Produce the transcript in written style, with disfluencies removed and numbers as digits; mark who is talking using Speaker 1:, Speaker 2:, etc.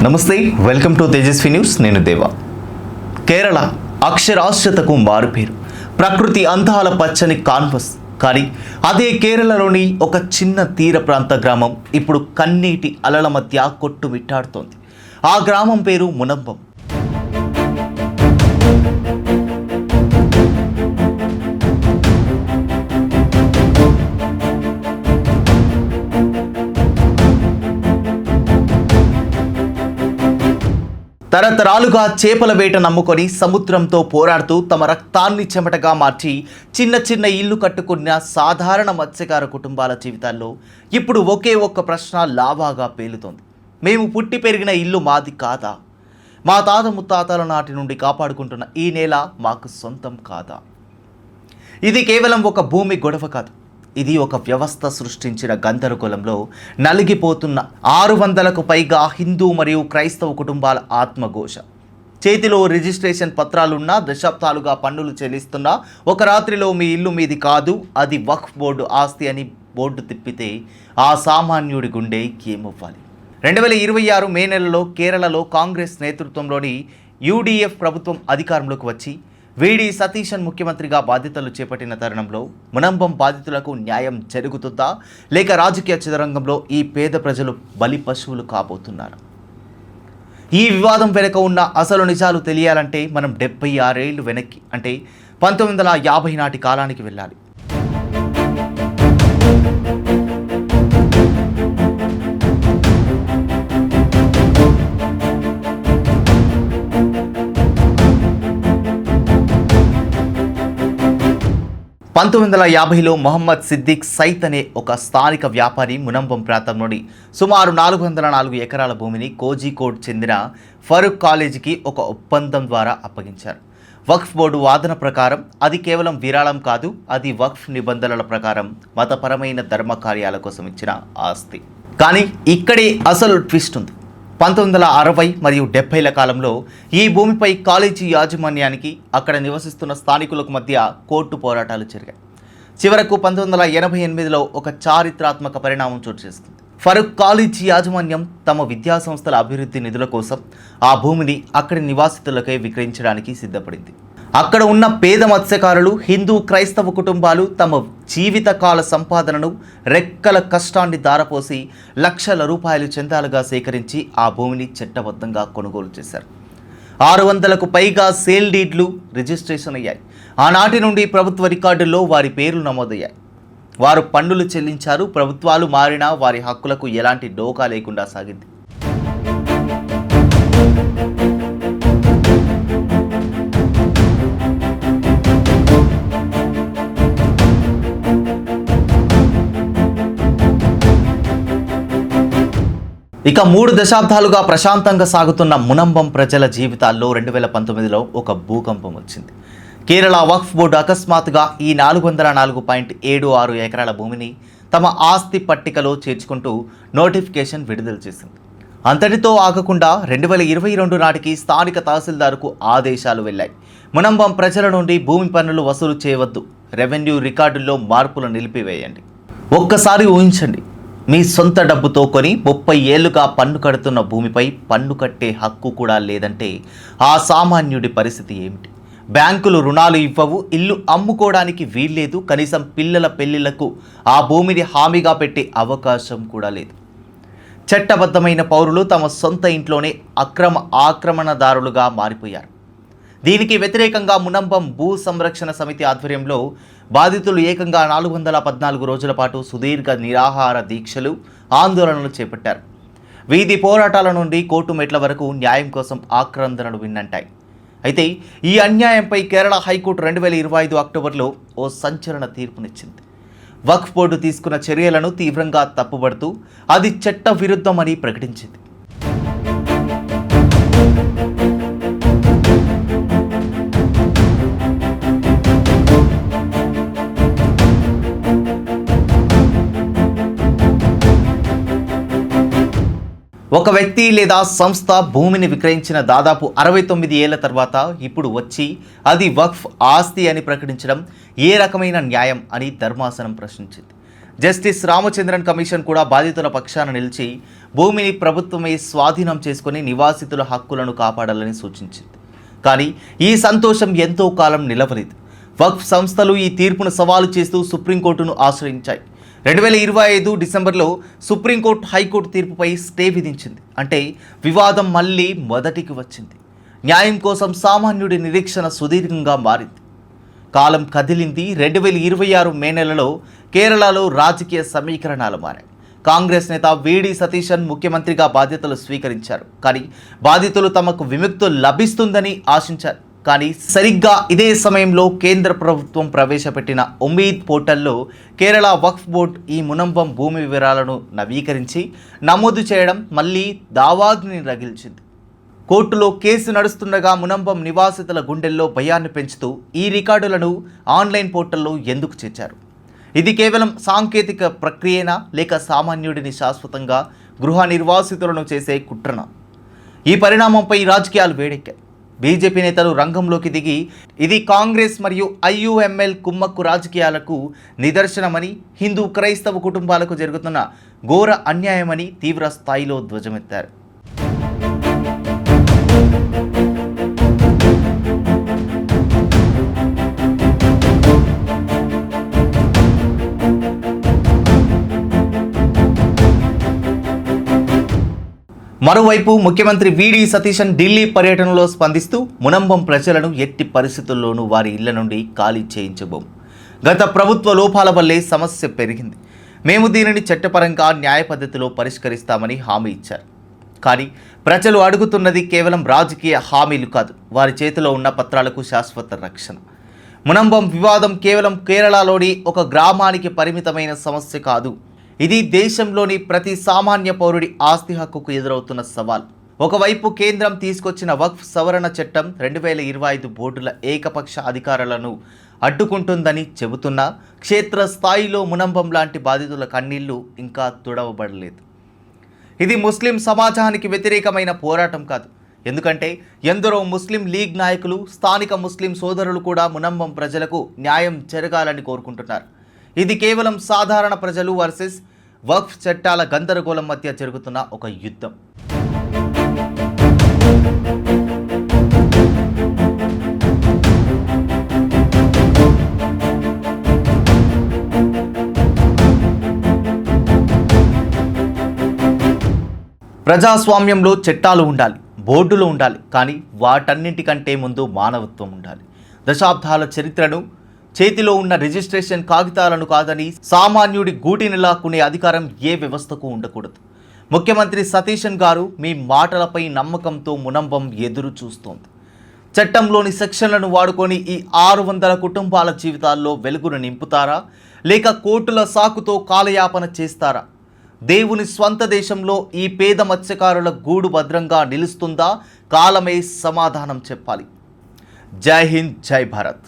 Speaker 1: నమస్తే, welcome to Tejaswi news. నేను దేవా. కేరళ అక్షరాస్యతకు మారుపేరు, ప్రకృతి అందాల పచ్చని కాన్వస్. కానీ అదే కేరళలోని ఒక చిన్న తీర ప్రాంత గ్రామం ఇప్పుడు కన్నీటి అలల మధ్య కొట్టుమిట్టాడుతోంది. ఆ గ్రామం పేరు మునంబం. తరతరాలుగా చేపల వేట నమ్ముకొని సముద్రంతో పోరాడుతూ తమ రక్తాన్ని చెమటగా మార్చి చిన్న చిన్న ఇల్లు కట్టుకున్న సాధారణ మత్స్యకార కుటుంబాల జీవితాల్లో ఇప్పుడు ఒకే ఒక్క ప్రశ్న లావాగా పేలుతోంది. మేము పుట్టి పెరిగిన ఇల్లు మాది కాదా? మా తాత ముత్తాతల నాటి నుండి కాపాడుకుంటున్న ఈ నేల మాకు సొంతం కాదా? ఇది కేవలం ఒక భూమి గొడవ కాదు. ఇది ఒక వ్యవస్థ సృష్టించిన గందరగోళంలో నలిగిపోతున్న 600కు పైగా హిందూ మరియు క్రైస్తవ కుటుంబాల ఆత్మఘోష. చేతిలో రిజిస్ట్రేషన్ పత్రాలున్నా, దశాబ్దాలుగా పన్నులు చెల్లిస్తున్నా, ఒక రాత్రిలో మీ ఇల్లు మీది కాదు, అది వక్ఫ్ బోర్డు ఆస్తి అని బోర్డు తిప్పితే ఆ సామాన్యుడి గుండె ఏమవ్వాలి? 2026 మే నెలలో కేరళలో కాంగ్రెస్ నేతృత్వంలోని యూడీఎఫ్ ప్రభుత్వం అధికారంలోకి వచ్చి వీడి సతీశన్ ముఖ్యమంత్రిగా బాధ్యతలు చేపట్టిన తరుణంలో మునంబం బాధితులకు న్యాయం జరుగుతుందా, లేక రాజకీయ చదరంగంలో ఈ పేద ప్రజలు బలి పశువులు కాబోతున్నారు? ఈ వివాదం వెనుక ఉన్న అసలు నిజాలు తెలియాలంటే మనం 76 ఏళ్ళు వెనక్కి, అంటే 1950 నాటి కాలానికి వెళ్ళాలి. మొహమ్మద్ సిద్దిక్ సైత్ అనే ఒక స్థానిక వ్యాపారి మునంబం ప్రాంతంలోని సుమారు 404 ఎకరాల భూమిని కోజికోడ్ చెందిన ఫరూక్ కాలేజీకి ఒక ఒప్పందం ద్వారా అప్పగించారు. వక్ఫ్ బోర్డు వాదన ప్రకారం అది కేవలం విరాళం కాదు, అది వక్ఫ్ నిబంధనల ప్రకారం మతపరమైన ధర్మ కార్యాల కోసం ఇచ్చిన ఆస్తి. కానీ ఇక్కడే అసలు ట్విస్ట్ ఉంది. 1960 మరియు 70ల కాలంలో ఈ భూమిపై కాలేజీ యాజమాన్యానికి అక్కడ నివసిస్తున్న స్థానికులకు మధ్య కోర్టు పోరాటాలు జరిగాయి. చివరకు 1988లో ఒక చారిత్రాత్మక పరిణామం చోటు చేసుకుంది. ఫరూక్ కాలేజీ యాజమాన్యం తమ విద్యాసంస్థల అభివృద్ధి నిధుల కోసం ఆ భూమిని అక్కడి నివాసితులకై విక్రయించడానికి సిద్ధపడింది. అక్కడ ఉన్న పేద మత్స్యకారులు, హిందూ క్రైస్తవ కుటుంబాలు తమ జీవితకాల సంపాదనను, రెక్కల కష్టాన్ని దారపోసి లక్షల రూపాయలు చందాలుగా సేకరించి ఆ భూమిని చట్టబద్ధంగా కొనుగోలు చేశారు. 600కు పైగా సేల్ డీడ్లు రిజిస్ట్రేషన్ అయ్యాయి. ఆనాటి నుండి ప్రభుత్వ రికార్డుల్లో వారి పేర్లు నమోదయ్యాయి. వారు పన్నులు చెల్లించారు. ప్రభుత్వాలు మారినా వారి హక్కులకు ఎలాంటి డోకా లేకుండా సాగింది. ఇక 3 దశాబ్దాలుగా ప్రశాంతంగా సాగుతున్న మునంబం ప్రజల జీవితాల్లో 2019లో ఒక భూకంపం వచ్చింది. కేరళ వక్ఫ్ బోర్డు అకస్మాత్తుగా ఈ 404.76 ఎకరాల భూమిని తమ ఆస్తి పట్టికలో చేర్చుకుంటూ నోటిఫికేషన్ విడుదల చేసింది. అంతటితో ఆగకుండా 2022 నాటికి స్థానిక తహసీల్దార్కు ఆదేశాలు వెళ్ళాయి. మునంబం ప్రజల నుండి భూమి పన్నులు వసూలు చేయవద్దు, రెవెన్యూ రికార్డుల్లో మార్పులు నిలిపివేయండి. ఒక్కసారి ఊహించండి, మీ సొంత డబ్బుతో కొని 30 ఏళ్లుగా పన్ను కడుతున్న భూమిపై పన్ను కట్టే హక్కు కూడా లేదంటే ఆ సామాన్యుడి పరిస్థితి ఏమిటి? బ్యాంకులు రుణాలు ఇవ్వవు, ఇల్లు అమ్ముకోవడానికి వీల్లేదు, కనీసం పిల్లల పెళ్లిళ్లకు ఆ భూమిని హామీగా పెట్టే అవకాశం కూడా లేదు. చట్టబద్ధమైన పౌరులు తమ సొంత ఇంట్లోనే ఆక్రమణదారులుగా మారిపోయారు. దీనికి వ్యతిరేకంగా మునంబం భూ సంరక్షణ సమితి ఆధ్వర్యంలో బాధితులు ఏకంగా 414 రోజుల పాటు సుదీర్ఘ నిరాహార దీక్షలు, ఆందోళనలు చేపట్టారు. వీధి పోరాటాల నుండి కోర్టు మెట్ల వరకు న్యాయం కోసం ఆక్రందనలు విన్నంటాయి. అయితే ఈ అన్యాయంపై కేరళ హైకోర్టు 2025 అక్టోబర్లో ఓ సంచలన తీర్పునిచ్చింది. వక్ఫ్ బోర్డు తీసుకున్న చర్యలను తీవ్రంగా తప్పుబడుతూ అది చట్ట విరుద్ధమని ప్రకటించింది. ఒక వ్యక్తి లేదా సంస్థ భూమిని విక్రయించిన దాదాపు 69 ఏళ్ల తర్వాత ఇప్పుడు వచ్చి అది వక్ఫ్ ఆస్తి అని ప్రకటించడం ఏ రకమైన న్యాయం అని ధర్మాసనం ప్రశ్నించింది. జస్టిస్ రామచంద్రన్ కమిషన్ కూడా బాధితుల పక్షాన నిలిచి భూమిని ప్రభుత్వమే స్వాధీనం చేసుకుని నివాసితుల హక్కులను కాపాడాలని సూచించింది. కానీ ఈ సంతోషం ఎంతో కాలం నిలవలేదు. వక్ఫ్ సంస్థలు ఈ తీర్పును సవాలు చేస్తూ సుప్రీంకోర్టును ఆశ్రయించాయి. 2025 డిసెంబర్లో సుప్రీంకోర్టు హైకోర్టు తీర్పుపై స్టే విధించింది. అంటే వివాదం మళ్ళీ మొదటికి వచ్చింది. న్యాయం కోసం సామాన్యుడి నిరీక్షణ సుదీర్ఘంగా మారింది. కాలం కదిలింది. 2026 మే నెలలో కేరళలో రాజకీయ సమీకరణాలు మారాయి. కాంగ్రెస్ నేత వీడి సతీశన్ ముఖ్యమంత్రిగా బాధ్యతలు స్వీకరించారు. కానీ బాధితులు తమకు విముక్తి లభిస్తుందని ఆశించారు. కానీ సరిగ్గా ఇదే సమయంలో కేంద్ర ప్రభుత్వం ప్రవేశపెట్టిన ఉమీద్ పోర్టల్లో కేరళ వక్ఫ్ బోర్డు ఈ మునంబం భూమి వివరాలను నవీకరించి నమోదు చేయడం మళ్ళీ దావాగ్ని రగిల్చింది. కోర్టులో కేసు నడుస్తుండగా మునంబం నివాసితుల గుండెల్లో భయాన్ని పెంచుతూ ఈ రికార్డులను ఆన్లైన్ పోర్టల్లో ఎందుకు చేర్చారు? ఇది కేవలం సాంకేతిక ప్రక్రియనా లేక సామాన్యుడిని శాశ్వతంగా గృహ నిర్వాసితులను చేసే కుట్రనా? ఈ పరిణామంపై రాజకీయాలు వేడెక్కాయి. బీజేపీ నేతలు రంగంలోకి దిగి ఇది కాంగ్రెస్ మరియు ఐయుఎంఎల్ కుమ్మక్కు రాజకీయాలకు నిదర్శనమని, హిందూ క్రైస్తవ కుటుంబాలకు జరుగుతున్న ఘోర అన్యాయమని తీవ్ర స్థాయిలో ధ్వజమెత్తారు. మరోవైపు ముఖ్యమంత్రి వీడి సతీశన్ ఢిల్లీ పర్యటనలో స్పందిస్తూ మునంబం ప్రజలను ఎట్టి పరిస్థితుల్లోనూ వారి ఇళ్ల నుండి ఖాళీ చేయించబోం. గత ప్రభుత్వ లోపాల వల్లే సమస్య పెరిగింది. మేము దీనిని చట్టపరంగా న్యాయ పద్ధతిలో పరిష్కరిస్తామని హామీ ఇచ్చారు. కానీ ప్రజలు అడుగుతున్నది కేవలం రాజకీయ హామీలు కాదు, వారి చేతిలో ఉన్న పత్రాలకు శాశ్వత రక్షణ. మునంబం వివాదం కేవలం కేరళలోని ఒక గ్రామానికి పరిమితమైన సమస్య కాదు. ఇది దేశంలోని ప్రతి సామాన్య పౌరుడి ఆస్తి హక్కుకు ఎదురవుతున్న సవాల్. ఒకవైపు కేంద్రం తీసుకొచ్చిన వక్ఫ్ సవరణ చట్టం 2025 బోర్డుల ఏకపక్ష అధికారాలను అడ్డుకుంటుందని చెబుతున్నా క్షేత్రస్థాయిలో మునంబం లాంటి బాధితుల కన్నీళ్లు ఇంకా తుడవబడలేదు. ఇది ముస్లిం సమాజానికి వ్యతిరేకమైన పోరాటం కాదు. ఎందుకంటే ఎందరో ముస్లిం లీగ్ నాయకులు, స్థానిక ముస్లిం సోదరులు కూడా మునంబం ప్రజలకు న్యాయం జరగాలని కోరుకుంటున్నారు. ఇది కేవలం సాధారణ ప్రజలు వర్సెస్ వక్ఫ్ చట్టాల గందరగోళం మధ్య జరుగుతున్న ఒక యుద్ధం. ప్రజాస్వామ్యంలో చట్టాలు ఉండాలి, బోర్డులు ఉండాలి, కానీ వాటన్నింటికంటే ముందు మానవత్వం ఉండాలి. దశాబ్దాల చరిత్రను, చేతిలో ఉన్న రిజిస్ట్రేషన్ కాగితాలను కాదని సామాన్యుడి గూటిని లాక్కునే అధికారం ఏ వ్యవస్థకు ఉండకూడదు. ముఖ్యమంత్రి సతీశన్ గారు మీ మాటలపై నమ్మకంతో మునంబం ఎదురు చూస్తోంది. చట్టంలోని సెక్షన్లను వాడుకొని ఈ 600 కుటుంబాల జీవితాల్లో వెలుగును నింపుతారా, లేక కోర్టుల సాకుతో కాలయాపన చేస్తారా? దేవుని స్వంత దేశంలో ఈ పేద మత్స్యకారుల గూడు భద్రంగా నిలుస్తుందా? కాలమే సమాధానం చెప్పాలి. జై హింద్, జై భారత్.